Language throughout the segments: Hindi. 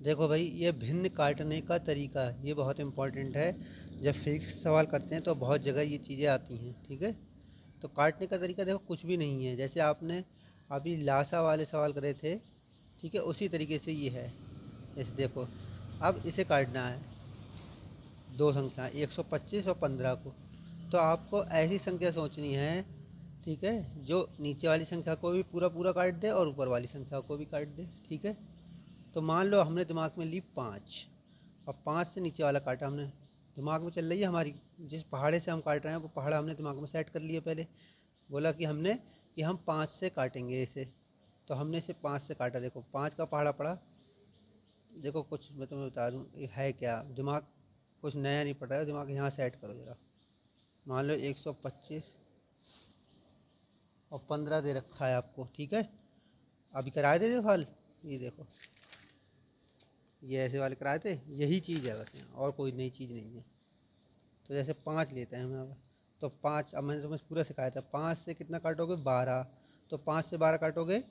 देखो भाई, ये भिन्न काटने का तरीका ये बहुत इम्पोर्टेंट है। जब फिजिक्स सवाल करते हैं तो बहुत जगह ये चीज़ें आती हैं, ठीक है। तो काटने का तरीका देखो कुछ भी नहीं है, जैसे आपने अभी लासा वाले सवाल करे थे, ठीक है, उसी तरीके से ये है। जैसे देखो, अब इसे काटना है, दो संख्या 125 और 15 को। तो आपको ऐसी संख्या सोचनी है, ठीक है, जो नीचे वाली संख्या को भी पूरा पूरा काट दे और ऊपर वाली संख्या को भी काट दे, ठीक है। तो मान लो हमने दिमाग में ली 5, और 5 से नीचे वाला काटा हमने। दिमाग में चल रही है हमारी, जिस पहाड़े से हम काट रहे हैं वो पहाड़ा हमने दिमाग में सेट कर लिया। पहले बोला कि हमने कि हम 5 से काटेंगे इसे, तो हमने इसे 5 से काटा। देखो 5 का पहाड़ा पड़ा। देखो कुछ मैं तुम्हें बता दूँ ये है क्या, दिमाग कुछ नया नहीं पड़ रहा है, दिमाग यहाँ सेट करो ज़रा। मान लो 125 और 15 दे रखा है आपको, ठीक है। अभी कराए थे हल, ये देखो, ये ऐसे वाले कराए थे, यही चीज़ है बस, यहाँ और कोई नई चीज़ नहीं है। तो जैसे 5 लेते हैं हम यहाँ पर, तो 5, अब मैंने तुम्हें पूरा सिखाया था, 5 से कितना काटोगे 12, तो 5 से 12 काटोगे,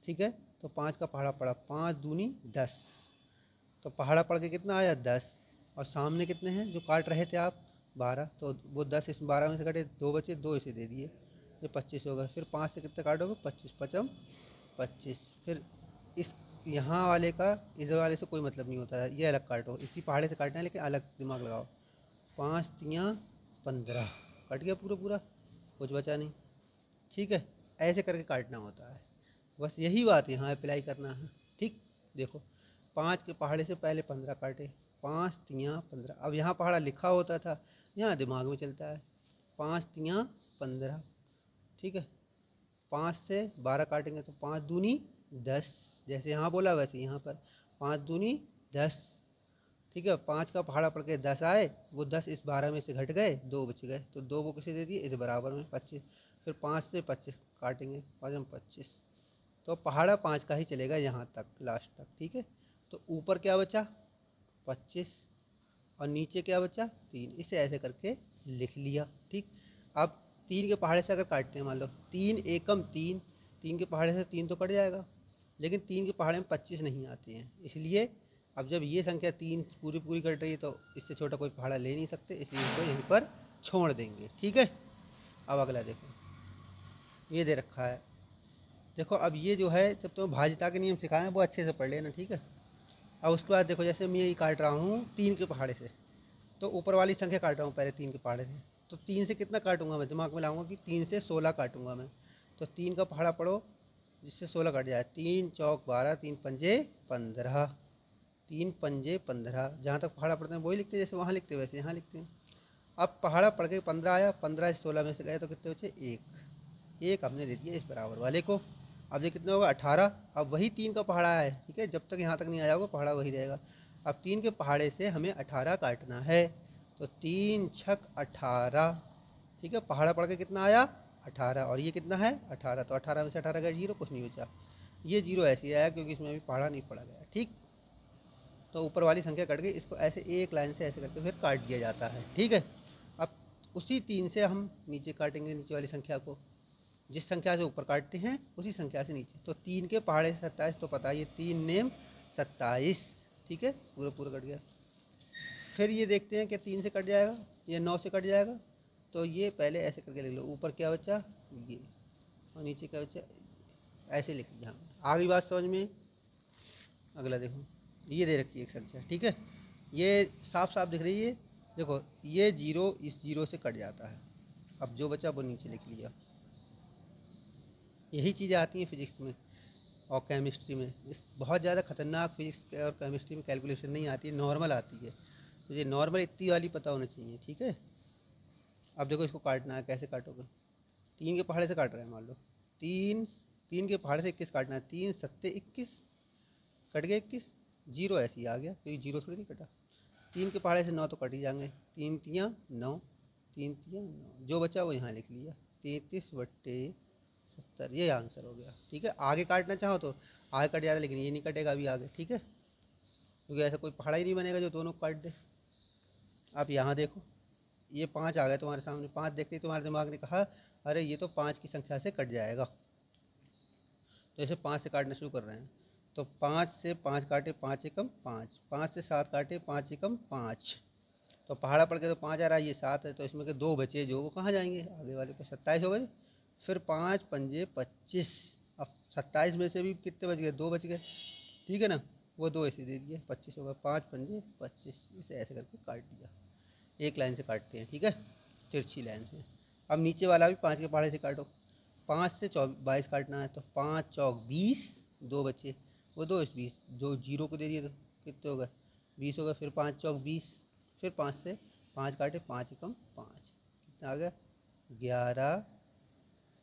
ठीक है। तो 5 का पहाड़ा पड़ा, 5 दूनी 10, तो पहाड़ा पड़ के कितना आया 10। और सामने कितने हैं जो काट रहे थे आप, 12, तो वो 10 इस 12 में से कटे, 2 बचे, 2 इसे दे दिए, ये 25 हो गए। फिर 5 से कितने काटोगे 25, 5 25। फिर इस यहाँ वाले का इधर वाले से कोई मतलब नहीं होता है, ये अलग काटो, इसी पहाड़े से काटना है लेकिन अलग दिमाग लगाओ। 5 तियाँ 15, कट गया पूरा पूरा, कुछ बचा नहीं, ठीक है। ऐसे करके काटना होता है, बस यही बात यहाँ अप्लाई करना है, ठीक। देखो 5 के पहाड़े से पहले 15 काटे, 5 तियाँ 15। अब यहाँ पहाड़ा लिखा होता था, यहाँ दिमाग में चलता है, 5 तियाँ 15, ठीक है। 5 से 12 काटेंगे तो 5 दूनी 10, जैसे यहाँ बोला वैसे यहाँ पर 5 दूनी 10, ठीक है। 5 का पहाड़ा पड़ के 10 आए, वो 10 इस 12 में से घट गए, 2 बच गए, तो 2 वो किसे दे दिए, इस बराबर में 25। फिर 5 से 25 काटेंगे, 5 25, तो पहाड़ा 5 का ही चलेगा यहाँ तक, लास्ट तक, ठीक है। तो ऊपर क्या बचा 25, और नीचे क्या बचा 3, इसे ऐसे करके लिख लिया, ठीक। अब 3 के पहाड़े से अगर काटते हैं, मान लो 3 एकम 3, 3 के पहाड़े से 3 तो कट जाएगा, लेकिन 3 के पहाड़े में 25 नहीं आते हैं, इसलिए अब जब ये संख्या 3 पूरी पूरी कट रही है तो इससे छोटा कोई पहाड़ा ले नहीं सकते, इसलिए इसको यहीं पर छोड़ देंगे, ठीक है। अब अगला देखो, ये दे रखा है। देखो अब ये जो है, जब तुम्हें भाज्यता के नियम सिखाए हैं वो अच्छे से पढ़ लेना, ठीक है। अब उसके बाद देखो, जैसे मैं ये काट रहा हूँ 3 के पहाड़े से, तो ऊपर वाली संख्या काट रहा हूँ पहले 3 के पहाड़े से, तो 3 से कितना काटूंगा मैं, दिमाग में लाऊंगा कि 3 से 16 काटूंगा मैं। तो 3 का पहाड़ा पढ़ो जिससे 16 कट जाए, 3 चौक 12, 3 पंजे 15, 3 पंजे 15, जहाँ तक पहाड़ा पढ़ते हैं वही लिखते हैं, जैसे वहाँ लिखते हैं वैसे यहाँ लिखते हैं। अब पहाड़ा पढ़ के 15 आया, 15 से 16 में से गए तो कितने बचे, एक हमने दे दिया इस बराबर वाले को। अब ये कितना होगा 18। अब वही 3 का पहाड़ा है, ठीक है, जब तक यहाँ तक नहीं आया होगा पहाड़ा वही रहेगा। अब 3 के पहाड़े से हमें 18 काटना है, तो 3 छक 18, ठीक है। पहाड़ा पड़ के कितना आया 18, और ये कितना है 18, तो 18 में से 18 गया 0, कुछ नहीं बचा। ये 0 ऐसे ही आया क्योंकि इसमें अभी पहाड़ा नहीं पड़ा गया, ठीक। तो ऊपर वाली संख्या कट गई, इसको ऐसे एक लाइन से ऐसे करके फिर काट दिया जाता है, ठीक है। अब उसी 3 से हम नीचे काटेंगे, नीचे वाली संख्या को, जिस संख्या से ऊपर काटते हैं उसी संख्या से नीचे। तो 3 के पहाड़े से 27, तो पता है ये 3 नेम 27, ठीक है, पूरा पूरा कट गया। फिर ये देखते हैं कि 3 से कट जाएगा, ये 9 से कट जाएगा, तो ये पहले ऐसे करके लिख लो, ऊपर क्या बचा ये, और नीचे क्या बचा, ऐसे लिख दिया हमने। आगे बात समझ में। अगला देखो, ये दे रखी है एक संख्या, ठीक है, ये साफ साफ दिख रही है। देखो ये 0 इस 0 से कट जाता है, अब जो बचा वो नीचे लिख लिया। यही चीज़ें आती हैं फिजिक्स में और केमिस्ट्री में। इस बहुत ज़्यादा ख़तरनाक फिजिक्स और केमिस्ट्री में कैलकुलेशन नहीं आती है, नॉर्मल आती है। तो ये नॉर्मल इतनी वाली पता होना चाहिए, ठीक है। अब देखो इसको काटना है, कैसे काटोगे, 3 के पहाड़े से काट रहे हैं, मान लो 3, 3 के पहाड़े से 21 काटना है, 3 सत्ते 21, कट गया 21, 0 ऐसे ही आ गया क्योंकि 0 थोड़ी नहीं कटा। 3 के पहाड़े से 9 तो कट ही जाएंगे, 3 तियाँ 9, 3 तियाँ 9, जो बचा वो यहाँ लिख लिया, 33/70, ये आंसर हो गया, ठीक है। आगे काटना चाहो तो आगे कट जाता, लेकिन ये नहीं कटेगा अभी आगे, ठीक है, क्योंकि ऐसा कोई पहाड़ा ही नहीं बनेगा जो दोनों काट दे। आप यहाँ देखो, ये 5 आ गए तुम्हारे सामने, 5 देखते ही तुम्हारे दिमाग ने कहा अरे ये तो 5 की संख्या से कट जाएगा, तो ऐसे 5 से काटना शुरू कर रहे हैं। तो 5 से 5 काटे 5 एकम 5, 5 से 7 काटे 5 एकम 5, तो पहाड़ा पड़ के तो 5 आ रहा है, ये 7 है, तो इसमें के 2 बचे जो वो कहाँ जाएंगे, आगे वाले को 27 हो गए। फिर 5 पंजे 25, अब 27 में से भी कितने बच गए, 2 बच गए, ठीक है ना, वो 2 ऐसे दे दिए, 25 होगा, 5 पंजे 25, इसे ऐसे करके काट दिया, एक लाइन से काटते हैं, ठीक है, तिरछी लाइन से। अब नीचे वाला भी 5 के पहाड़े से काटो, 5 से 22 काटना है, तो 5 चौक 20, 2 बचे, वो 2 इस 20, जो जीरो को दे दिए तो कितने हो गए, 20 हो गए। फिर 5 चौक 20, फिर 5 से 5 काटे 5 एकम 5, कितना आ गया, 11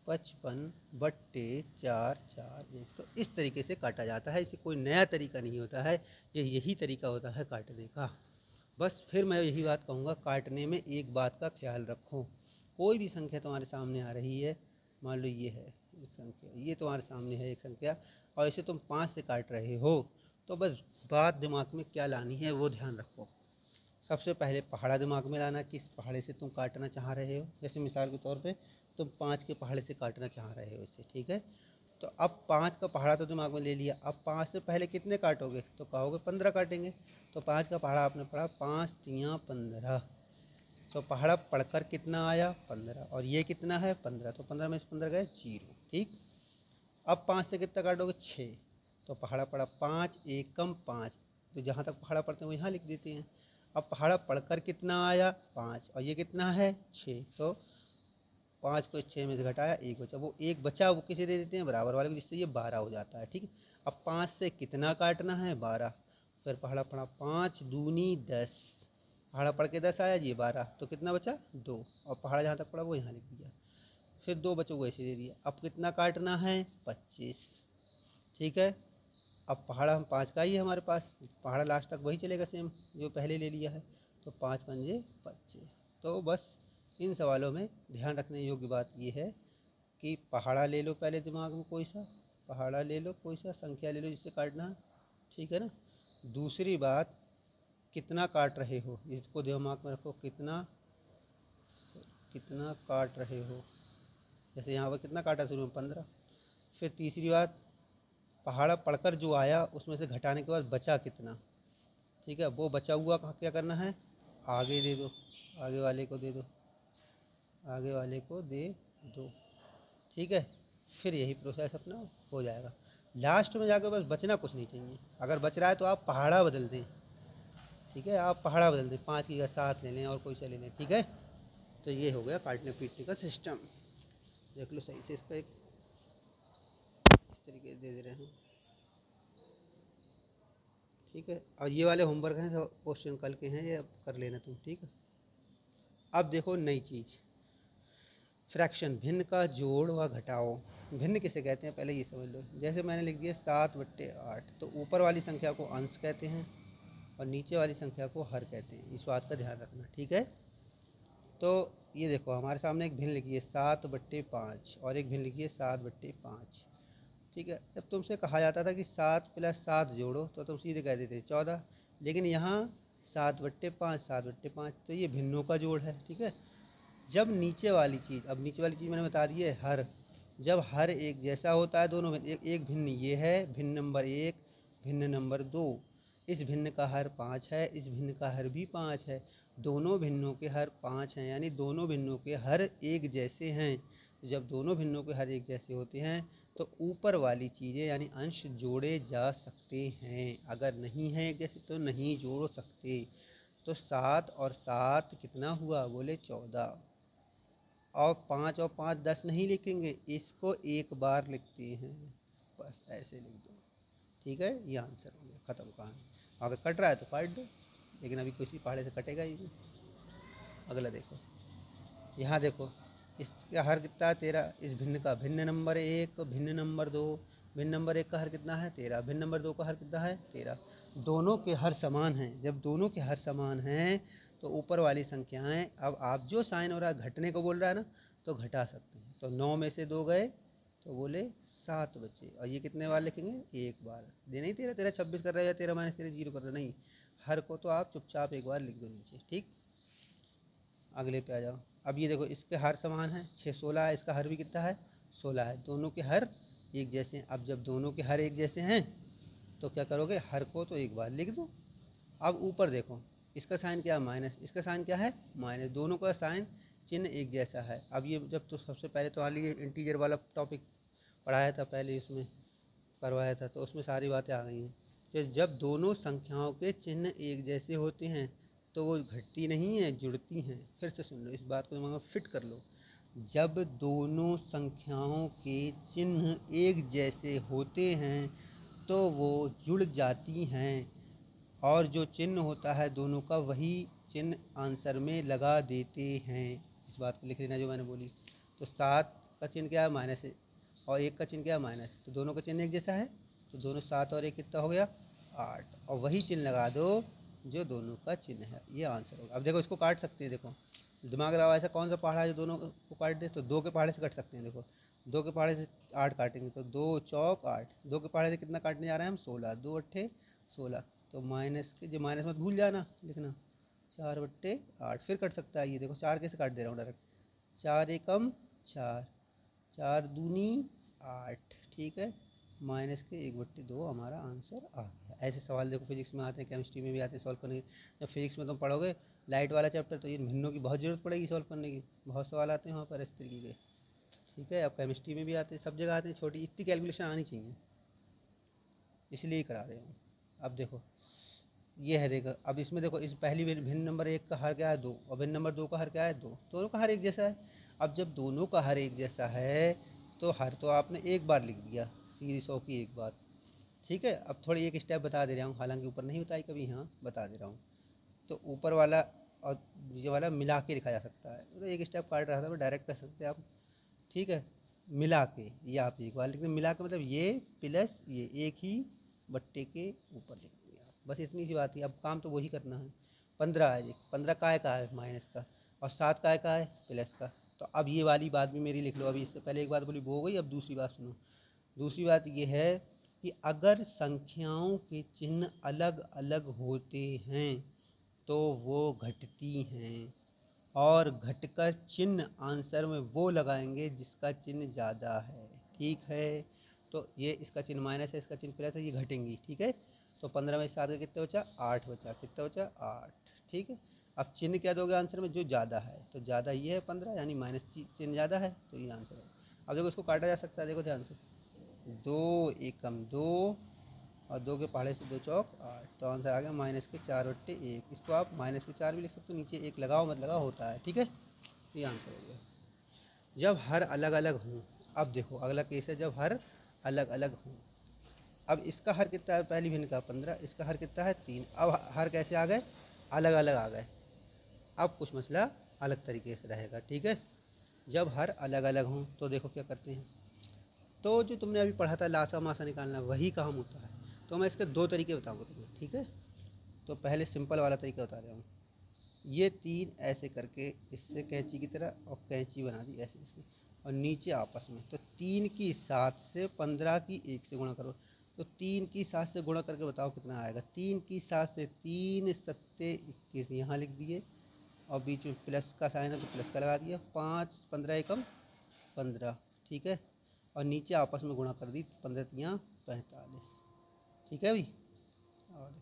55 बट्टे 4 4 1। तो इस तरीके से काटा जाता है, इसे कोई नया तरीका नहीं होता है, ये यही तरीका होता है काटने का। बस फिर मैं यही बात कहूँगा, काटने में एक बात का ख्याल रखो, कोई भी संख्या तुम्हारे सामने आ रही है, मान लो ये है एक संख्या, ये तुम्हारे सामने है एक संख्या, और इसे तुम 5 से काट रहे हो, तो बस बात दिमाग में क्या लानी है वो ध्यान रखो। सबसे पहले पहाड़ा दिमाग में लाना, किस पहाड़े से तुम काटना चाह रहे हो। जैसे मिसाल के तौर पे तुम 5 के पहाड़े से काटना चाह रहे हो इसे, ठीक है, तो अब 5 का पहाड़ा तो दिमाग में ले लिया, अब 5 से पहले कितने काटोगे, तो कहोगे 15 काटेंगे, तो 5 का पहाड़ा आपने पढ़ा 5 तियाँ 15, तो पहाड़ा पढ़कर कितना आया 15, और ये कितना है 15, तो 15 में से 15 गए 0, ठीक। अब 5 से कितना काटोगे 6, तो पहाड़ा पड़ा 5 एकम 5, तो जहाँ तक पहाड़ा पढ़ते हैं वो यहाँ लिख देते हैं। अब पहाड़ा पढ़कर कितना आया 5, और ये कितना है 6, तो 5 को 6 में से घटाया 1 बचा, वो 1 बचा वो किसे दे देते हैं, बराबर वाले को, जिससे ये 12 हो जाता है, ठीक। अब 5 से कितना काटना है 12, फिर पहाड़ा पड़ा 5 दूनी 10, पहाड़ा पढ़ के 10 आया, ये 12, तो कितना बचा 2, और पहाड़ा जहाँ तक पड़ा वो यहाँ लिख दिया, फिर 2 बचे वो ऐसे दे दिया। अब कितना काटना है 25, ठीक है। अब पहाड़ा हम 5 का ही है हमारे पास, पहाड़ा लास्ट तक वही चलेगा सेम जो पहले ले लिया है, तो 5 पंजे 25। तो बस इन सवालों में ध्यान रखने योग्य बात ये है कि पहाड़ा ले लो पहले दिमाग में, कोई सा पहाड़ा ले लो, कोई सा संख्या ले लो जिससे काटना है, ठीक है ना। दूसरी बात, कितना काट रहे हो इसको दिमाग में रखो, कितना कितना काट रहे हो, जैसे यहाँ पर कितना काटा शुरू में 15। फिर तीसरी बात, पहाड़ा पढ़कर जो आया उसमें से घटाने के बाद बचा कितना, ठीक है, वो बचा हुआ क्या करना है, आगे दे दो, आगे वाले को दे दो, आगे वाले को दे दो, ठीक है। फिर यही प्रोसेस अपना हो जाएगा, लास्ट में जाकर बस बचना कुछ नहीं चाहिए। अगर बच रहा है तो आप पहाड़ा बदल दें, ठीक है, आप पहाड़ा बदल दें, 5 की 7 ले लें और कोई सा ले लें, ठीक है। तो ये हो गया काटने पीटने का सिस्टम, देख लो सही से, इसका एक इस तरीके से दे रहे हैं, ठीक है। और ये वाले होमवर्क हैं, सब क्वेश्चन कल के हैं, ये अब कर लेना तुम, ठीक है। अब देखो नई चीज़, फ्रैक्शन, भिन्न का जोड़ व घटाओ। भिन्न किसे कहते हैं पहले ये समझ लो। जैसे मैंने लिख दिया 7/8, तो ऊपर वाली संख्या को अंश कहते हैं और नीचे वाली संख्या को हर कहते हैं, इस बात का ध्यान रखना, ठीक है। तो ये देखो हमारे सामने एक भिन्न लिखी है 7/5 और एक भिन्न लिखी है 7/5, ठीक है। जब तुमसे कहा जाता था कि 7 + 7 जोड़ो तो तुम सीधे कह देते 14, लेकिन यहाँ 7/5 7/5, तो ये भिन्नों का जोड़ है, ठीक है। जब नीचे वाली चीज़, अब नीचे वाली चीज़ मैंने बता दी है हर, जब हर एक जैसा होता है दोनों भिन्न, एक भिन्न ये है, भिन्न नंबर 1, भिन्न नंबर 2, इस भिन्न का हर 5 है, इस भिन्न का हर भी 5 है, दोनों भिन्नों के हर 5 हैं, यानी दोनों भिन्नों के हर एक जैसे हैं। जब दोनों भिन्नों के हर एक जैसे होते हैं तो ऊपर वाली चीज़ें यानी अंश जोड़े जा सकते हैं, अगर नहीं है एक जैसे तो नहीं जोड़ सकते। तो 7 और 7 कितना हुआ, बोले 14, और 5 और 5 10 नहीं लिखेंगे, इसको एक बार लिखते हैं, बस ऐसे लिख दो, ठीक है। ये आंसर हो गया, ख़त्म कहानी। अगर कट रहा है तो काट दो, लेकिन अभी किसी पहाड़े से कटेगा ही नहीं। अगला देखो, यहाँ देखो इसका हर कितना है 13, इस भिन्न का भिन्न नंबर 1, भिन्न नंबर 2, भिन्न नंबर 1 का हर कितना है 13, भिन्न नंबर 2 का हर कितना है 13, दोनों के हर समान हैं। जब दोनों के हर समान हैं तो ऊपर वाली संख्याएं, अब आप जो साइन हो रहा है घटने को बोल रहा है ना, तो घटा सकते हैं। तो 9 में से 2 गए तो बोले 7 बचे, और ये कितने बार लिखेंगे, एक बार दे, नहीं 13 13 26 कर रहे हैं या 13 - 13 0 कर रहे, नहीं, हर को तो आप चुपचाप एक बार लिख दो नीचे, ठीक। अगले पे आ जाओ। अब ये देखो इसके हर समान है, 6 16 है, इसका हर भी कितना है 16 है, दोनों के हर एक जैसे हैं। अब जब दोनों के हर एक जैसे हैं तो क्या करोगे, हर को तो एक बार लिख दो। अब ऊपर देखो, इसका साइन क्या है माइनस, इसका साइन क्या है माइनस, दोनों का साइन चिन्ह एक जैसा है। अब ये जब तो सबसे पहले तो मान लीजिए इंटीजर वाला टॉपिक पढ़ाया था पहले, इसमें करवाया था, तो उसमें सारी बातें आ गई हैं कि जब दोनों संख्याओं के चिन्ह एक जैसे होते हैं तो वो घटती नहीं है, जुड़ती हैं। फिर से सुन लो, इस बात को दिमाग में फिट कर लो। जब दोनों संख्याओं के चिन्ह एक जैसे होते हैं तो वो जुड़ जाती हैं, और जो चिन्ह होता है दोनों का वही चिन्ह आंसर में लगा देते हैं। इस बात को लिख लेना जो मैंने बोली। तो 7 का चिन्ह क्या है माइनस है, और 1 का चिन्ह क्या है माइनस, तो दोनों का चिन्ह एक जैसा है, तो दोनों 7 और 1 कितना हो गया 8, और वही चिन्ह लगा दो जो दोनों का चिन्ह है, ये आंसर होगा। अब देखो इसको काट सकते हैं, देखो दिमाग लगाओ, ऐसा कौन सा पहाड़ा है जो दोनों को काट दे, तो 2 के पहाड़े से कट सकते हैं। देखो 2 के पहाड़े से 8 काटेंगे तो 2 चौक 8, 2 के पहाड़े से कितना काटने जा रहे हैं हम 16, 2 अट्ठे 16, तो माइनस के जो माइनस मत भूल जाना लिखना, 4/8 फिर कट सकता है। ये देखो 4 कैसे काट दे रहा हूँ डायरेक्ट, 4 एकम 4, 4 दूनी 8, ठीक है, माइनस के 1/2 हमारा आंसर आ गया। ऐसे सवाल देखो फिजिक्स में आते हैं, केमिस्ट्री में भी आते हैं सॉल्व करने के। जब फिजिक्स में तुम पढ़ोगे लाइट वाला चैप्टर तो ये भिन्नों की बहुत ज़रूरत पड़ेगी सॉल्व करने की, बहुत सवाल आते हैं वहाँ पर इस तरीके के, ठीक है। अब केमिस्ट्री में भी आते हैं, सब जगह आते हैं, छोटी इतनी कैलकुलेशन आनी चाहिए, इसलिए करा रहे हूँ। अब देखो ये है, देखो अब इसमें देखो, इस पहली भिन्न नंबर 1 का हर क्या है 2, और भिन्न नंबर 2 का हर क्या है 2, दोनों का हर एक जैसा है। अब जब दोनों का हर एक जैसा है तो हर तो आपने एक बार लिख दिया, सीधी 100 की एक बार, ठीक है। अब थोड़ी एक स्टेप बता दे रहा हूँ, हालांकि ऊपर नहीं बताई कभी, हाँ बता दे रहा हूँ। तो ऊपर वाला और ये वाला मिला के लिखा जा सकता है, तो एक स्टेप काट रहा था, वो डायरेक्ट कर सकते हैं आप, ठीक है। मिला के, ये आप एक बार लिखते, मिला के मतलब ये प्लस ये एक ही बट्टे के ऊपर लिख दिया, बस इतनी सी बात है। अब काम तो वही करना है। 15 है, 15 का है माइनस का, और 7 का है प्लस का। तो अब ये वाली बात भी मेरी लिख लो। अभी इससे पहले एक बात बोली वो हो गई, अब दूसरी बात सुनो। दूसरी बात ये है कि अगर संख्याओं के चिन्ह अलग अलग होते हैं तो वो घटती हैं, और घटकर चिन्ह आंसर में वो लगाएंगे जिसका चिन्ह ज़्यादा है, ठीक है। तो ये इसका चिन्ह माइनस है, इसका चिन्ह प्लस है, ये घटेंगी, ठीक है। तो 15 में 7 का कितना बचा 8 बचा, कितना बचा 8, ठीक है। अब चिन्ह क्या दोगे आंसर में, जो ज़्यादा है, तो ज़्यादा ये है 15, यानी माइनस चिन्ह ज़्यादा है, तो ये आंसर है। अब देखो इसको काटा जा सकता है, देखो ध्यान से, 2 एकम 2 और 2 के पहाड़े से 2 चौक 8, तो आंसर आ गया माइनस के 4/1। इसको आप माइनस के 4 भी लिख सकते हो, नीचे एक लगाओ मत लगाओ होता है, ठीक है। ये आंसर हो गया। जब हर अलग अलग हों, अब देखो अगला केस है जब हर अलग अलग हों। अब इसका हर कितना है, पहली भिन्न का 15, इसका हर कितना है 3। अब हर कैसे आ गए, अलग अलग आ गए। अब कुछ मसला अलग तरीके से रहेगा, ठीक है। जब हर अलग अलग हों तो देखो क्या करते हैं, तो जो तुमने अभी पढ़ा था लासा मासा निकालना, वही काम होता है। तो मैं इसके 2 तरीके बताऊँगा तुम्हें, ठीक है। तो पहले सिंपल वाला तरीका बता रहा हूँ। ये 3 ऐसे करके इससे कैंची की तरह, और कैंची बना दी ऐसे इसकी, और नीचे आपस में, तो 3 की 7 से 15 की 1 से गुणा करो। तो 3 की 7 से गुणा करके बताओ कितना आएगा। 3 की 7 से 3 सत्ते 21 यहाँ लिख दिए, और बीच में प्लस का साइन है तो प्लस का लगा दिया, 5 15 एकम 15, ठीक है। और नीचे आपस में गुणा कर दी, 15 तियाँ 45, ठीक है भाई। और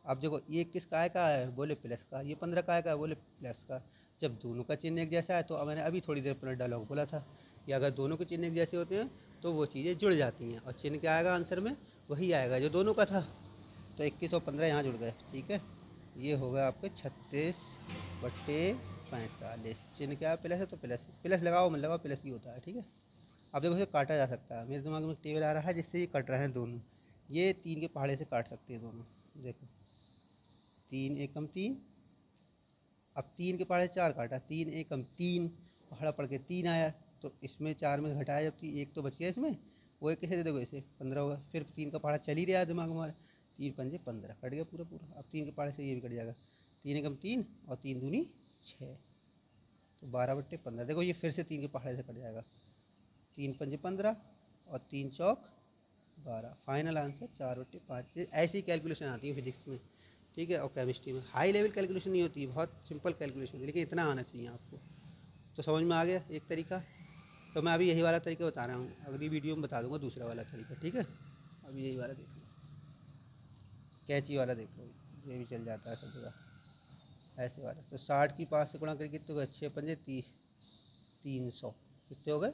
अब देखो ये किस काय का है, बोले प्लस का, ये 15 काय का है, बोले प्लस का। जब दोनों का चिन्ह एक जैसा है, तो अब मैंने अभी थोड़ी देर पहले डायलॉग बोला था कि अगर दोनों के चिन्ह एक जैसे होते हैं तो वो चीज़ें जुड़ जाती हैं, और चिन्ह क्या आएगा आंसर में, वही आएगा जो दोनों का था। तो 21 और 15 यहाँ जुड़ गए, ठीक है। ये हो गया आपके 36/45। चिन्ह क्या है प्लस है, तो प्लस प्लस लगाओ मत लगाओ प्लस ही होता है, ठीक है। अब देखो इसे काटा जा सकता है, मेरे दिमाग में एक टेबल आ रहा है जिससे ये कट रहे हैं दोनों। ये 3 के पहाड़े से काट सकते हैं दोनों, देखो 3 एकम 3, अब 3 के पहाड़े 4 काटा, 3 एकम 3, पहाड़ा पड़ के 3 आया, तो इसमें 4 में घटाया जब 1 तो बच गया इसमें, वो एक कैसे दे दोगे इसे 15 होगा। फिर 3 का पहाड़ा चल ही रहा है दिमाग में हमारे, 3 पंजे 15 कट गया पूरा पूरा। अब 3 के पहाड़े से ये भी कट जाएगा, 3 एकम 3 और 3 दूनी 6, तो 12/15। देखो ये फिर से 3 के पहाड़े से कट जाएगा, 3 पंजे 15 और 3 चौक 12, फाइनल आंसर 4/5। ऐसी कैलकुलेशन आती है फिजिक्स में, ठीक है। और केमिस्ट्री में हाई लेवल कैलकुलेशन नहीं होती, बहुत सिंपल कैलकुलेशन है, लेकिन इतना आना चाहिए आपको। तो समझ में आ गया एक तरीका। तो मैं अभी यही वाला तरीका बता रहा हूँ, अगली वीडियो में बता दूँगा दूसरा वाला तरीका, ठीक है। अभी यही वाला देखिए। कैंची वाला देखो, ये भी चल जाता है सब जगह ऐसे वाला। तो 60 की 5 से गुणा करके कितने हो गए, 6 पंजे 30, 300 कितने हो गए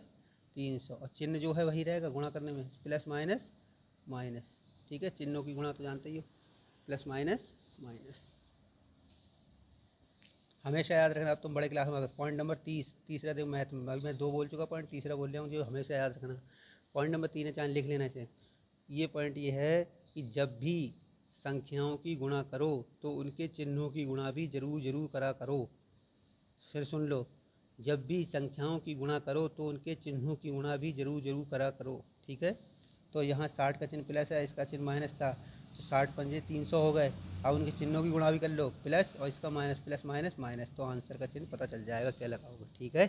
300। और चिन्ह जो है वही रहेगा गुणा करने में, प्लस माइनस माइनस। ठीक है, चिन्हों की गुणा तो जानते ही हो, प्लस माइनस माइनस। हमेशा याद रखना। अब तुम बड़े क्लास में अगर पॉइंट नंबर 30 तीसरा देखो मैथ में, अभी मैं 2 बोल चुका, पॉइंट तीसरा बोल रहा हूँ जो हमेशा याद रखना। पॉइंट नंबर 3 है, चाहे लिख लेना चाहिए। ये पॉइंट ये है कि जब भी संख्याओं की गुणा करो तो उनके चिन्हों की गुणा भी जरूर जरूर करा करो। फिर सुन लो, जब भी संख्याओं की गुणा करो तो उनके चिन्हों की गुणा भी जरूर जरूर करा करो। ठीक है, तो यहाँ 60 का चिन्ह प्लस है, इसका चिन्ह माइनस था, तो 60 पंजे 300 हो गए। अब उनके चिन्हों की गुणा भी कर लो, प्लस और इसका माइनस, प्लस माइनस माइनस, तो आंसर का चिन्ह पता चल जाएगा क्या लगाओगे। ठीक है,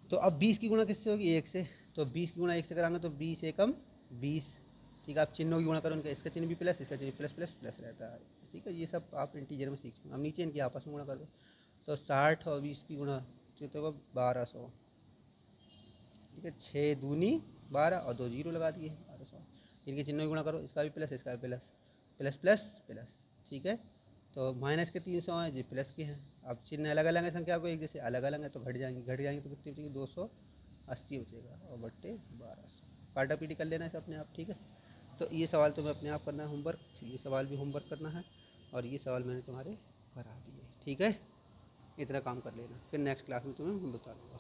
तो अब 20 की गुणा किससे होगी, 1 से। तो 20 की गुणा 1 से कराएंगे तो 20 एकम 20। ठीक है, आप चिन्हों की गुणा करो उनका, इसका चिन्ह भी प्लस, इसका चिन्ह प्लस प्लस प्लस रहता है। ठीक है, ये सब आप इंटीजर में सीख। अब नीचे इनकी आपस में गुणा कर दो, तो 60 और 20 की गुणा तो होगा 1200। ठीक है, 6 दूनी 12 और 2 जीरो लगा दिए 1200। इनके चिन्हों की गुणा करो, इसका भी प्लस, इसका भी प्लस, प्लस प्लस प्लस। ठीक है, तो माइनस के 300 हैं जी, प्लस के हैं। अब चिन्ह अलग अलग है संख्या को, एक जैसे अलग अलग है तो घट जाएंगे तो कितनी बचेगी, 280 बचेगा और बट्टे 1200। काटा पीटी कर लेना है अपने आप। ठीक है, तो ये सवाल तुम्हें अपने आप करना है होमवर्क, ये सवाल भी होमवर्क करना है, और ये सवाल मैंने तुम्हारे करा दिए। ठीक है, इतना काम कर लेना, फिर नेक्स्ट क्लास में तुम्हें बता दूँगा।